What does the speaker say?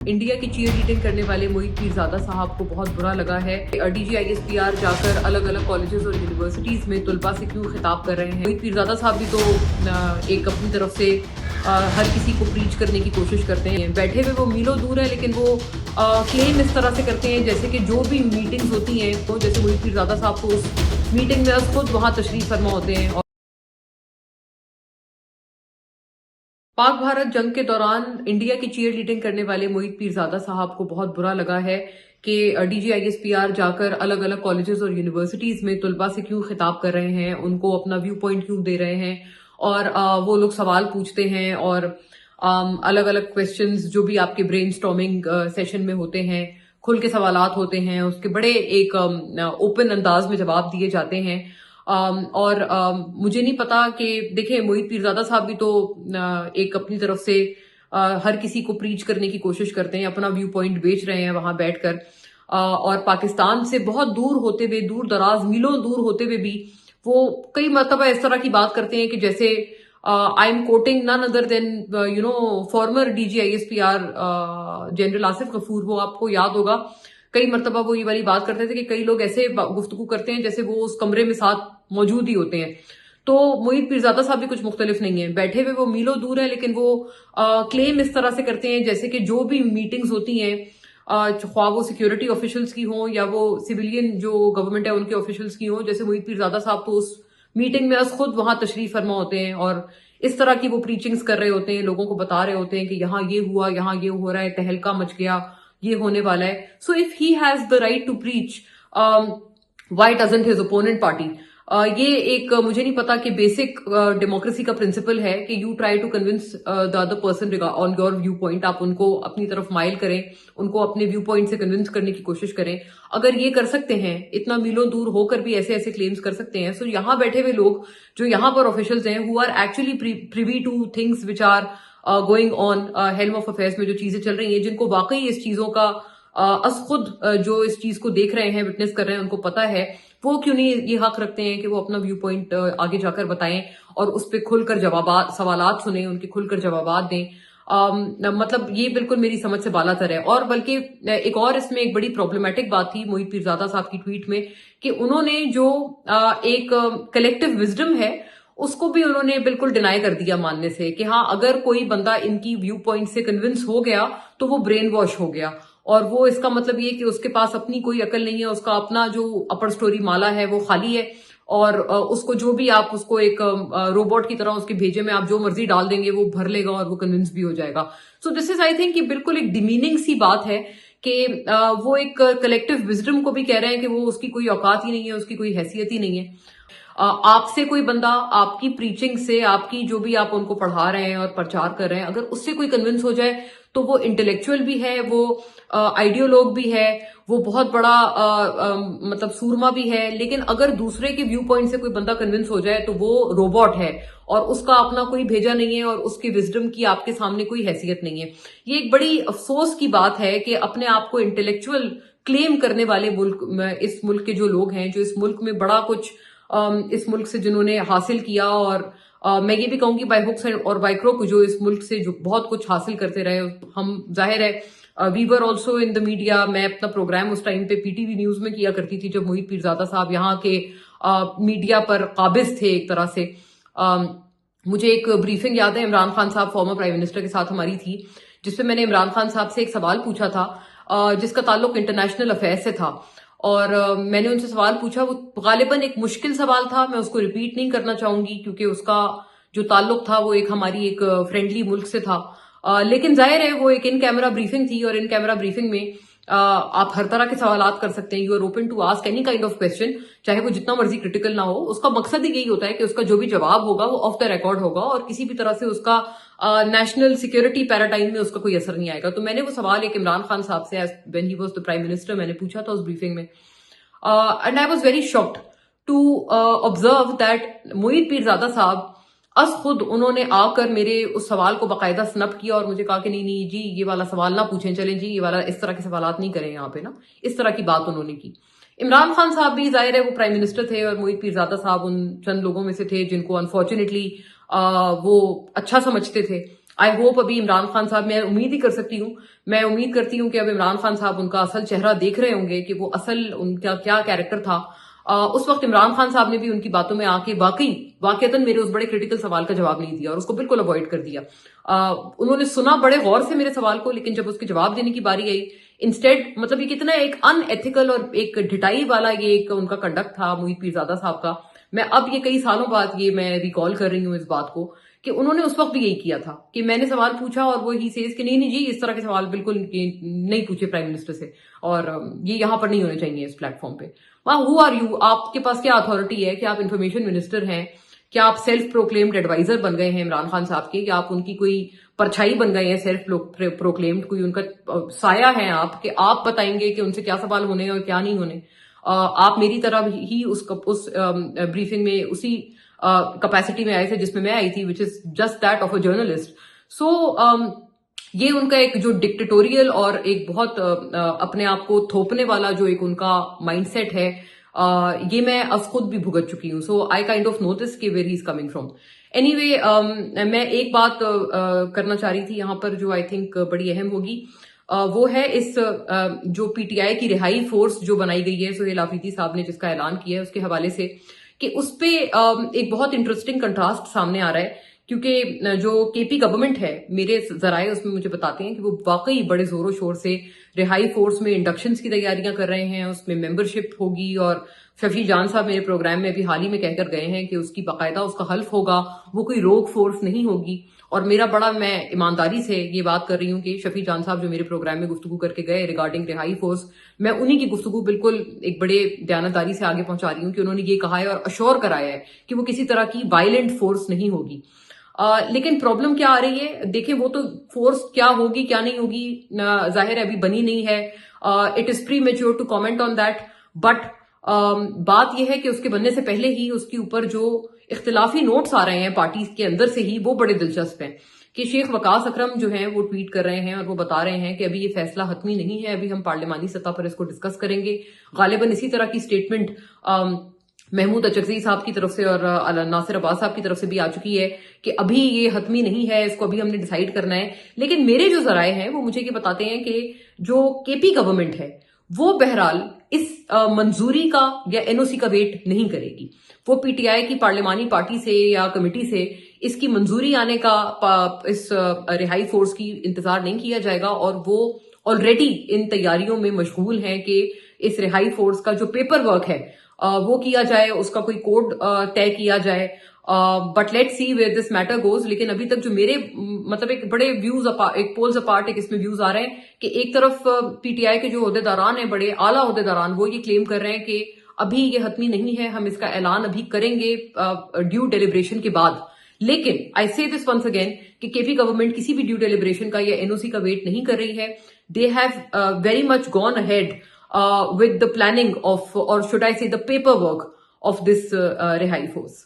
India की cheer leading करने वाले मोहित पीरजादा साहब को बहुत बुरा लगा है। DGISPR जाकर अलग अलग कॉलेजेस और यूनिवर्सिटीज में तलबा से क्यों खिताब कर रहे हैं। मोहित पीरजादा साहब भी तो एक अपनी तरफ से हर किसी को प्रीच करने की कोशिश करते हैं। बैठे हुए वो मीलों दूर है, लेकिन वो क्लेम इस तरह से करते हैं जैसे कि जो भी मीटिंग्स होती हैं, तो जैसे मोहित पीरजादा साहब को उस मीटिंग में खुद वहाँ तशरीफ फरमा होते हैं। पाक भारत जंग के दौरान इंडिया की चीयर लीडिंग करने वाले मोहित पीरजादा साहब को बहुत बुरा लगा है कि DGISPR जाकर अलग अलग कॉलेजेस और यूनिवर्सिटीज में तलबा से क्यों खिताब कर रहे हैं, उनको अपना व्यू पॉइंट क्यों दे रहे हैं, और वो लोग सवाल पूछते हैं और अलग अलग क्वेश्चंस जो भी आपके ब्रेन स्टॉर्मिंग सेशन में होते हैं, खुल के सवालात होते हैं, उसके बड़े एक ओपन अंदाज में जवाब दिए जाते हैं। और मुझे नहीं पता कि देखें, मोहित पीरजादा साहब भी तो एक अपनी तरफ से हर किसी को प्रीच करने की कोशिश करते हैं, अपना व्यू पॉइंट बेच रहे हैं वहां बैठकर, और पाकिस्तान से बहुत दूर होते हुए, दूर दराज मीलों दूर होते हुए भी वो कई मरतबा इस तरह की बात करते हैं कि जैसे I am quoting none other than former DGISPR general Asif Ghafoor. वो आपको याद होगा, कई मरतबा वो ये वाली बात करते थे कि कई लोग ऐसे गुफ्तगू करते हैं जैसे वो उस कमरे में साथ मौजूद ही होते हैं। तो मोहित पीरजादा साहब भी कुछ मुख्तलिफ नहीं है। बैठे हुए वो मीलों दूर है, लेकिन वो क्लेम इस तरह से करते हैं जैसे कि जो भी मीटिंग्स होती हैं, ख्वाह वो सिक्योरिटी ऑफिशियल्स की हों या वो सिविलियन जो गवर्नमेंट है उनके ऑफिशियल्स की हों, जैसे मोहित पीरजादा साहब तो उस मीटिंग में खुद वहां तशरीफ फरमा होते हैं और इस तरह की वो प्रीचिंग्स कर रहे होते हैं, लोगों को बता रहे होते हैं कि यहाँ ये हुआ, यहाँ ये हो रहा है, तहलका मच गया, ये होने वाला है। So if he has the right to preach, why doesn't his opponent party? ये एक मुझे नहीं पता कि बेसिक डेमोक्रेसी का प्रिंसिपल है कि you try to convince the other person on your viewpoint. आप उनको अपनी तरफ माइल करें, उनको अपने व्यू पॉइंट से कन्विंस करने की कोशिश करें। अगर ये कर सकते हैं, इतना मीलों दूर होकर भी ऐसे ऐसे क्लेम्स कर सकते हैं, सो यहाँ बैठे हुए लोग जो यहाँ पर ऑफिशियल्स हैं, who are actually privy to things which are going on helm of affairs में, जो चीजें चल रही हैं, जिनको वाकई इस चीजों का खुद जो इस चीज को देख रहे हैं, विटनेस कर रहे हैं, उनको पता है, वो क्यों नहीं ये हक रखते हैं कि वो अपना व्यू पॉइंट आगे जाकर बताएं और उस पर खुलकर सवालात सुने, उनके खुलकर जवाबात दें। मतलब ये बिल्कुल मेरी समझ से बालातर है। और बल्कि एक और इसमें एक बड़ी प्रॉब्लमेटिक बात थी मोहित पीरजादा साहब की ट्वीट में कि उन्होंने जो एक कलेक्टिव विजडम है उसको भी उन्होंने बिल्कुल डिनाई कर दिया मानने से कि हाँ, अगर कोई बंदा इनकी व्यू पॉइंट से कन्विंस हो गया तो वो ब्रेन वॉश हो गया, और वो इसका मतलब ये कि उसके पास अपनी कोई अकल नहीं है, उसका अपना जो अपर स्टोरी माला है वो खाली है, और उसको जो भी आप उसको एक रोबोट की तरह उसके भेजे में आप जो मर्जी डाल देंगे वो भर लेगा और वो कन्विंस भी हो जाएगा। So this is, I think, ये बिल्कुल एक डिमीनिंग सी बात है कि वो एक कलेक्टिव विजडम को भी कह रहे हैं कि वो उसकी कोई औकात ही नहीं है, उसकी कोई हैसियत ही नहीं है। आपसे कोई बंदा आपकी प्रीचिंग से, आपकी जो भी आप उनको पढ़ा रहे हैं और प्रचार कर रहे हैं, अगर उससे कोई कन्विंस हो जाए तो वो इंटेलेक्चुअल भी है, वो आइडियोलॉग भी है, वो बहुत बड़ा मतलब सूरमा भी है। लेकिन अगर दूसरे के व्यू पॉइंट से कोई बंदा कन्विंस हो जाए तो वो रोबोट है और उसका अपना कोई भेजा नहीं है और उसके विजडम की आपके सामने कोई हैसियत नहीं है। ये एक बड़ी अफसोस की बात है कि अपने आप को इंटेलेक्चुअल क्लेम करने वाले मुल्क, इस मुल्क के जो लोग हैं, जो इस मुल्क में बड़ा कुछ इस मुल्क से जिन्होंने हासिल किया, और मैं ये भी कहूंगी बाय हुक्स और बाय क्रोक जो इस मुल्क से जो बहुत कुछ हासिल करते रहे। हम जाहिर है we were also in the media. मैं अपना प्रोग्राम उस टाइम पे PTV न्यूज में किया करती थी जब मोहित पीरजादा साहब यहाँ के मीडिया पर काबिज थे एक तरह से। मुझे एक ब्रीफिंग याद है, इमरान खान साहब फॉर्मर प्राइम मिनिस्टर के साथ हमारी थी, जिसमें मैंने इमरान खान साहब से एक सवाल पूछा था जिसका ताल्लुक इंटरनेशनल अफेयर्स से था। और मैंने उनसे सवाल पूछा, वो गालिबन एक मुश्किल सवाल था, मैं उसको रिपीट नहीं करना चाहूंगी क्योंकि उसका जो ताल्लुक था वो एक हमारी एक फ्रेंडली मुल्क से था। लेकिन जाहिर है वो एक इन कैमरा ब्रीफिंग थी, और इन कैमरा ब्रीफिंग में आप हर तरह के सवालात कर सकते हैं। You are open to ask any kind of question, चाहे वो जितना मर्जी क्रिटिकल ना हो। उसका मकसद ही यही होता है कि उसका जो भी जवाब होगा वो ऑफ द रिकॉर्ड होगा और किसी भी तरह से उसका नेशनल सिक्योरिटी पैराडाइम में उसका कोई असर नहीं आएगा। तो मैंने वो सवाल एक इमरान खान साहब से when he was the prime minister मैंने पूछा था उस ब्रीफिंग में, and I was very shocked to observe that Mohit Pirzada साहब खुद उन्होंने आकर मेरे उस सवाल को बाकायदा स्नप किया और मुझे कहा कि नहीं नहीं जी, ये वाला सवाल ना पूछें, चलें जी, ये वाला इस तरह के सवालात नहीं करें यहाँ पे ना, इस तरह की बात उन्होंने की। इमरान खान साहब भी जाहिर है वो प्राइम मिनिस्टर थे और मोहित पीरजादा साहब उन चंद लोगों में से थे जिनको अनफॉर्चुनेटली वो अच्छा समझते थे। आई होप अभी इमरान खान साहब, मैं उम्मीद ही कर सकती हूँ, मैं उम्मीद करती हूँ कि अब इमरान खान साहब उनका असल चेहरा देख रहे होंगे कि वो असल उनका क्या कैरेक्टर था। उस वक्त इमरान खान साहब ने भी उनकी बातों में आके वाकईतन मेरे उस बड़े क्रिटिकल सवाल का जवाब नहीं दिया और उसको बिल्कुल अवॉइड कर दिया। उन्होंने सुना बड़े गौर से मेरे सवाल को, लेकिन जब उसके जवाब देने की बारी आई, इंस्टेड, मतलब ये कितना एक अनएथिकल और एक ढिठाई वाला ये एक उनका कंडक्ट था मोहित पीरजादा साहब का। मैं अब ये कई सालों बाद ये मैं रिकॉल कर रही हूँ इस बात को कि उन्होंने उस वक्त भी यही किया था कि मैंने सवाल पूछा और वो ही सेज कि नहीं नहीं जी, इस तरह के सवाल बिल्कुल नहीं पूछे प्राइम मिनिस्टर से, और ये यहाँ पर नहीं होने चाहिए इस प्लेटफॉर्म पे। वहां हु आर यू, आपके पास क्या अथॉरिटी है कि आप इंफॉर्मेशन मिनिस्टर हैं? क्या आप सेल्फ प्रोक्लेम्ड एडवाइजर बन गए हैं इमरान खान साहब के, या आप उनकी कोई परछाई बन गए हैं, सेल्फ प्रोक्लेम्ड कोई उनका साया है आप, कि आप बताएंगे कि उनसे क्या सवाल होने और क्या नहीं होने? आप मेरी तरह ही उस ब्रीफिंग में उसी कैपेसिटी में आए थे जिसमें मैं आई थी, which is just that of a journalist. So ये उनका एक जो डिक्टेटोरियल और एक बहुत अपने आप को थोपने वाला जो एक उनका माइंडसेट है, ये मैं अब खुद भी भुगत चुकी हूँ। So I kind of notice कि where he is coming from. Anyway, मैं एक बात करना चाह रही थी यहाँ पर जो आई थिंक बड़ी अहम होगी। वो है इस जो पीटीआई की रिहाई फोर्स जो बनाई गई है सुहेल आफरीदी साहब ने जिसका ऐलान किया है, उसके हवाले से कि उस पे एक बहुत इंटरेस्टिंग कंट्रास्ट सामने आ रहा है, क्योंकि जो केपी गवर्नमेंट है, मेरे जराए उसमें मुझे बताते हैं कि वो वाकई बड़े जोरों शोर से रिहाई फोर्स में इंडक्शंस की तैयारियां कर रहे हैं, उसमें मेंबरशिप होगी, और शफी जान साहब मेरे प्रोग्राम में अभी हाल ही में कहकर गए हैं कि उसकी बाकायदा उसका हल्फ होगा, वो कोई रोग फोर्स नहीं होगी। और मेरा बड़ा, मैं ईमानदारी से ये बात कर रही हूँ कि शफी जान साहब जो मेरे प्रोग्राम में गुफ्तगू करके गए रिगार्डिंग रिहाई फोर्स, मैं उन्हीं की गुफ्तगू बिल्कुल एक बड़े दयानतदारी से आगे पहुंचा रही हूँ कि उन्होंने ये कहा है और अश्योर कराया है कि वो किसी तरह की वायलेंट फोर्स नहीं होगी। लेकिन प्रॉब्लम क्या आ रही है, देखें, वो तो फोर्स क्या होगी क्या नहीं होगी जाहिर है अभी बनी नहीं है। It is premature to comment on that, but बात यह है कि उसके बनने से पहले ही उसके ऊपर जो इख्तिलाफी नोट्स आ रहे हैं पार्टी के अंदर से ही, वो बड़े दिलचस्प हैं। कि शेख वकास अकरम जो हैं वो ट्वीट कर रहे हैं और वो बता रहे हैं कि अभी ये फैसला हतमी नहीं है, अभी हम पार्लिमानी सतह पर इसको डिस्कस करेंगे। गालिबन इसी तरह की स्टेटमेंट महमूद अचकज़ई साहब की तरफ से और नासिर अब्बास साहब की तरफ से भी आ चुकी है कि अभी ये हतमी नहीं है, इसको अभी हमने डिसाइड करना है। लेकिन मेरे जो जराए हैं वो मुझे ये बताते हैं कि जो केपी गवर्नमेंट है वो बहरहाल इस मंजूरी का या एनओसी का वेट नहीं करेगी। वो पीटीआई की पार्लिमानी पार्टी से या कमेटी से इसकी मंजूरी आने का, इस रिहाई फोर्स की इंतजार नहीं किया जाएगा, और वो ऑलरेडी इन तैयारियों में मशगूल हैं कि इस रिहाई फोर्स का जो पेपर वर्क है वो किया जाए, उसका कोई कोड तय किया जाए। But let's see where this matter goes. लेकिन अभी तक जो मेरे मतलब एक बड़े व्यूज एक पोल्स अपार्ट एक इसमें व्यूज आ रहे हैं कि एक तरफ पीटीआई के जो ओहदेदारान हैं, बड़े आला ओहदेदारान, वो ये क्लेम कर रहे हैं कि अभी ये हतमी नहीं है, हम इसका ऐलान अभी करेंगे ड्यू डेलिब्रेशन के बाद। लेकिन आई से दिस वंस अगेन कि केपी गवर्नमेंट किसी भी ड्यू डेलिब्रेशन का या एनओसी का वेट नहीं कर रही है। They have very much gone ahead with the planning of, or should I say the paperwork of this Rehai force.